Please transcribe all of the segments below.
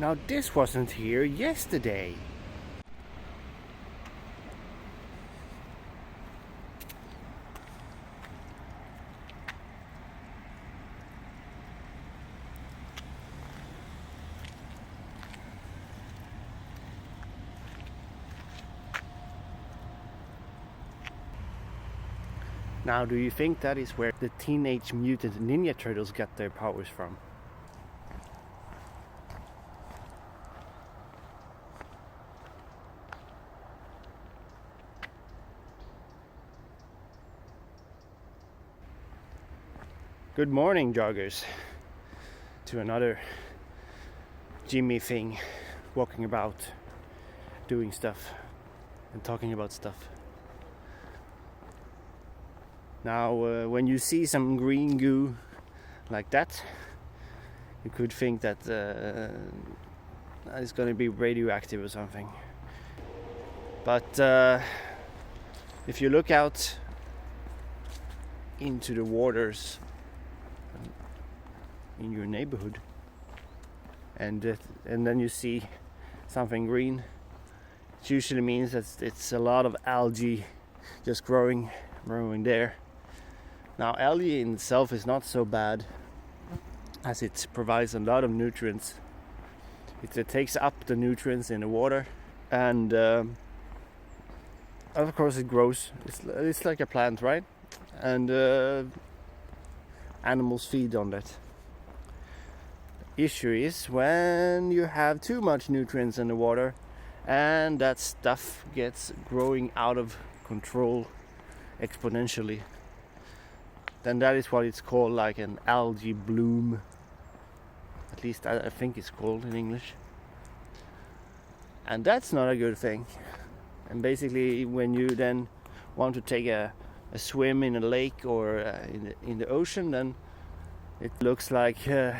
Now this wasn't here yesterday. Now, do you think that is where the Teenage Mutant Ninja Turtles got their powers from? Good morning, joggers, to another Jimmy thing, walking about, doing stuff, and talking about stuff. Now, when you see some green goo like that, you could think that it's going to be radioactive or something. But if you look out into the waters in your neighborhood, and then you see something green, it usually means that it's a lot of algae just growing there. Now, algae in itself is not so bad, as it provides a lot of nutrients. It takes up the nutrients in the water, and of course it grows. It's like a plant, right? And animals feed on that. Issue is when you have too much nutrients in the water and that stuff gets growing out of control exponentially, then that is what it's called, like an algae bloom. At least I think it's called in English. And that's not a good thing. And basically, when you then want to take a swim in a lake or in the ocean, then it looks like a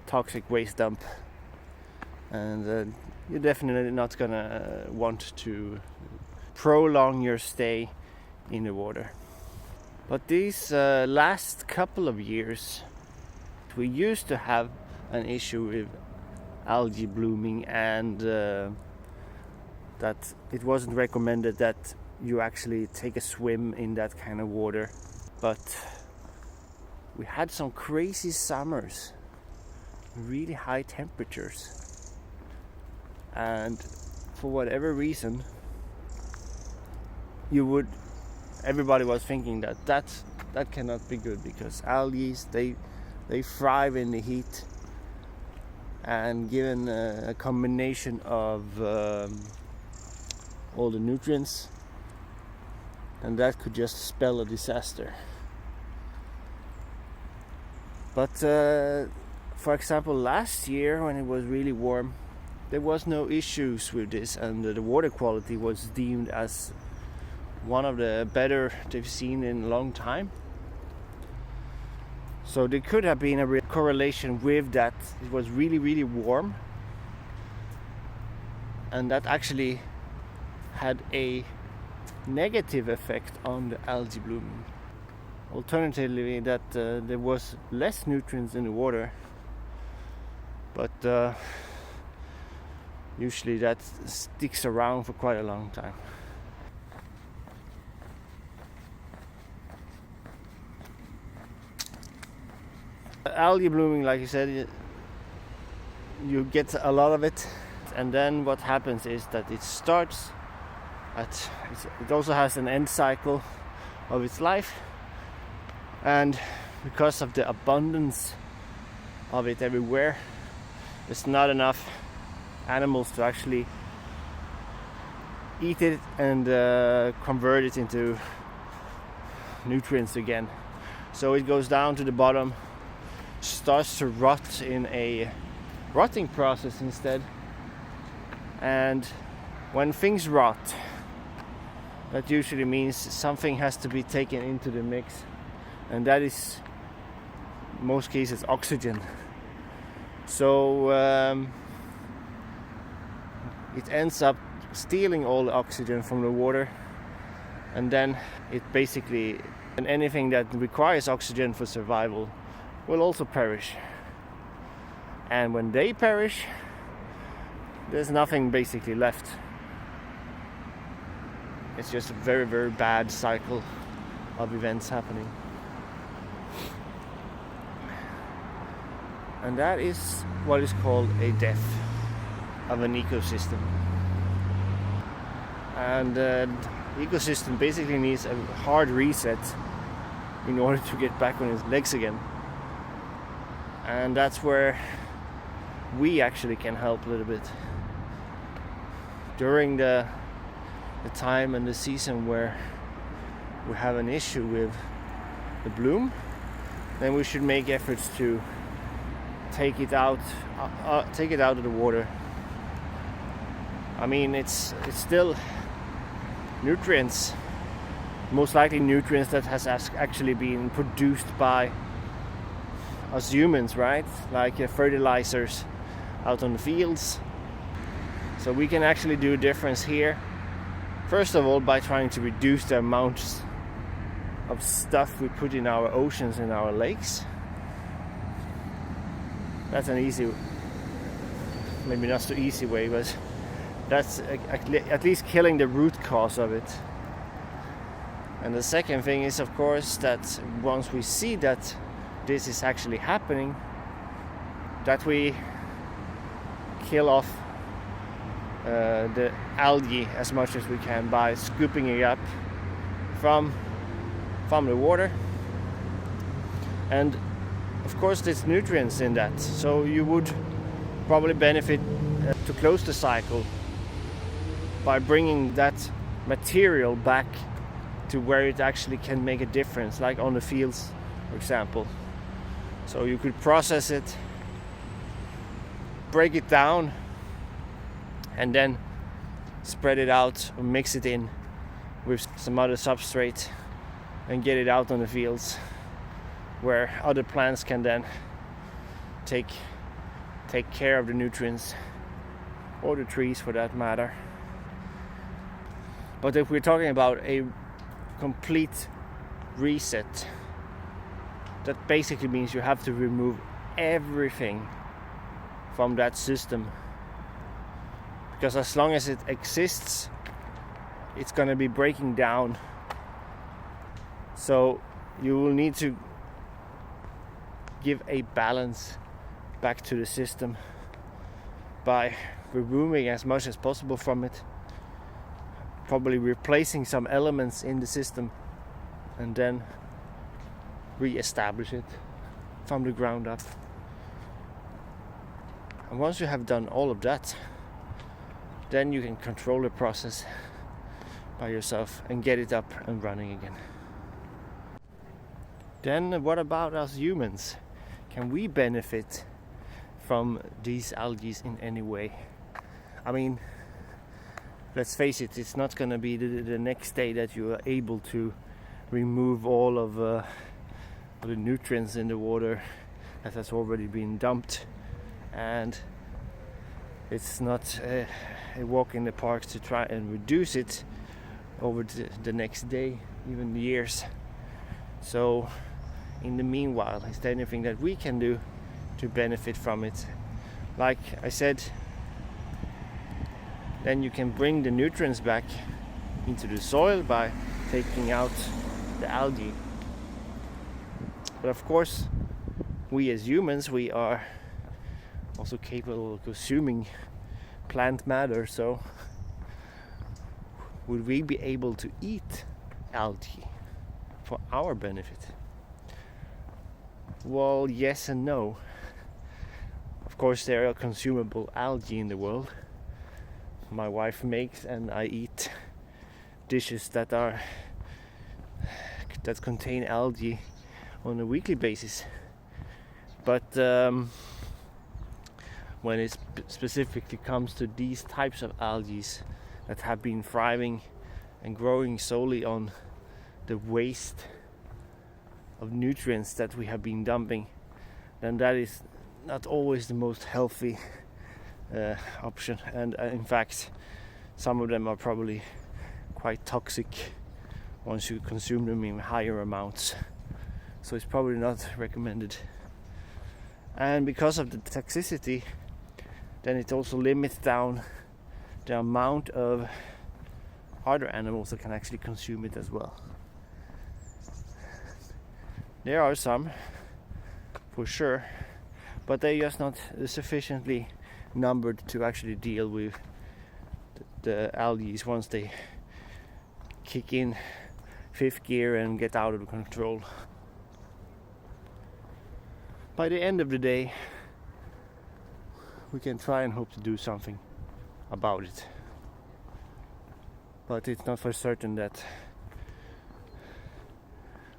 toxic waste dump. And you're definitely not gonna want to prolong your stay in the water. But these last couple of years, we used to have an issue with algae blooming, and that it wasn't recommended that you actually take a swim in that kind of water. But we had some crazy summers, really high temperatures, and for whatever reason, everybody was thinking that cannot be good, because algae, they thrive in the heat, and given a combination of all the nutrients, and that could just spell a disaster. But for example, last year when it was really warm, there was no issues with this, and the water quality was deemed as one of the better they've seen in a long time. So there could have been a correlation with that. It was really, really warm, and that actually had a negative effect on the algae blooming. Alternatively, that there was less nutrients in the water, but usually that sticks around for quite a long time. Algae blooming, like you said, you get a lot of it, and then what happens is that it starts it also has an end cycle of its life, and because of the abundance of it everywhere, there's not enough animals to actually eat it and convert it into nutrients again. So it goes down to the bottom, starts to rot in a rotting process instead. And when things rot, that usually means something has to be taken into the mix, and that is, in most cases, oxygen. So it ends up stealing all the oxygen from the water, and then it basically, and anything that requires oxygen for survival will also perish. And when they perish, there's nothing basically left. It's just a very, very bad cycle of events happening. And that is what is called a death of an ecosystem. And the ecosystem basically needs a hard reset in order to get back on its legs again. And that's where we actually can help a little bit. During the time and the season where we have an issue with the bloom, then we should make efforts to take it out of the water. I mean, it's still nutrients, most likely nutrients that has actually been produced by us humans, right? Like fertilizers out on the fields. So we can actually do a difference here. First of all, by trying to reduce the amounts of stuff we put in our oceans and our lakes. That's an easy, maybe not so easy way, but that's at least killing the root cause of it. And the second thing is, of course, that once we see that this is actually happening, that we kill off the algae as much as we can by scooping it up from the water. And of course there's nutrients in that, so you would probably benefit to close the cycle by bringing that material back to where it actually can make a difference, like on the fields, for example. So you could process it, break it down, and then spread it out or mix it in with some other substrate and get it out on the fields where other plants can then take care of the nutrients, or the trees for that matter. But if we're talking about a complete reset, that basically means you have to remove everything from that system, because as long as it exists, it's going to be breaking down. So you will need to give a balance back to the system by removing as much as possible from it, probably replacing some elements in the system, and then re-establish it from the ground up. And once you have done all of that, then you can control the process by yourself and get it up and running again. Then what about us humans? Can we benefit from these algae in any way? I mean, let's face it, it's not going to be the next day that you are able to remove all of the nutrients in the water that has already been dumped, and it's not a walk in the park to try and reduce it over the next day, even years. So in the meanwhile, is there anything that we can do to benefit from it? Like I said, then you can bring the nutrients back into the soil by taking out the algae. But of course, we as humans, we are also capable of consuming plant matter, so would we be able to eat algae for our benefit? Well, yes and no. Of course, there are consumable algae in the world. My wife makes and I eat dishes that contain algae on a weekly basis. But when it specifically comes to these types of algae that have been thriving and growing solely on the waste of nutrients that we have been dumping, then that is not always the most healthy option. And in fact, some of them are probably quite toxic once you consume them in higher amounts. So it's probably not recommended. And because of the toxicity, then it also limits down the amount of other animals that can actually consume it as well. There are some, for sure, but they're just not sufficiently numbered to actually deal with the algae once they kick in fifth gear and get out of control. By the end of the day, we can try and hope to do something about it, but it's not for certain that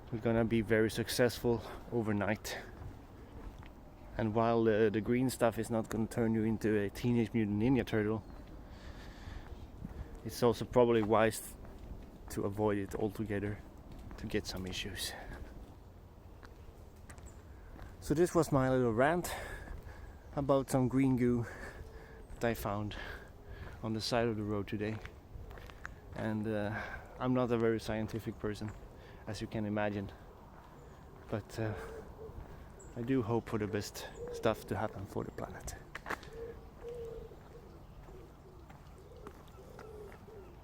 we're gonna be very successful overnight. And while the green stuff is not gonna turn you into a Teenage Mutant Ninja Turtle, it's also probably wise to avoid it altogether to get some issues. So this was my little rant about some green goo that I found on the side of the road today. And I'm not a very scientific person, as you can imagine, but I do hope for the best stuff to happen for the planet.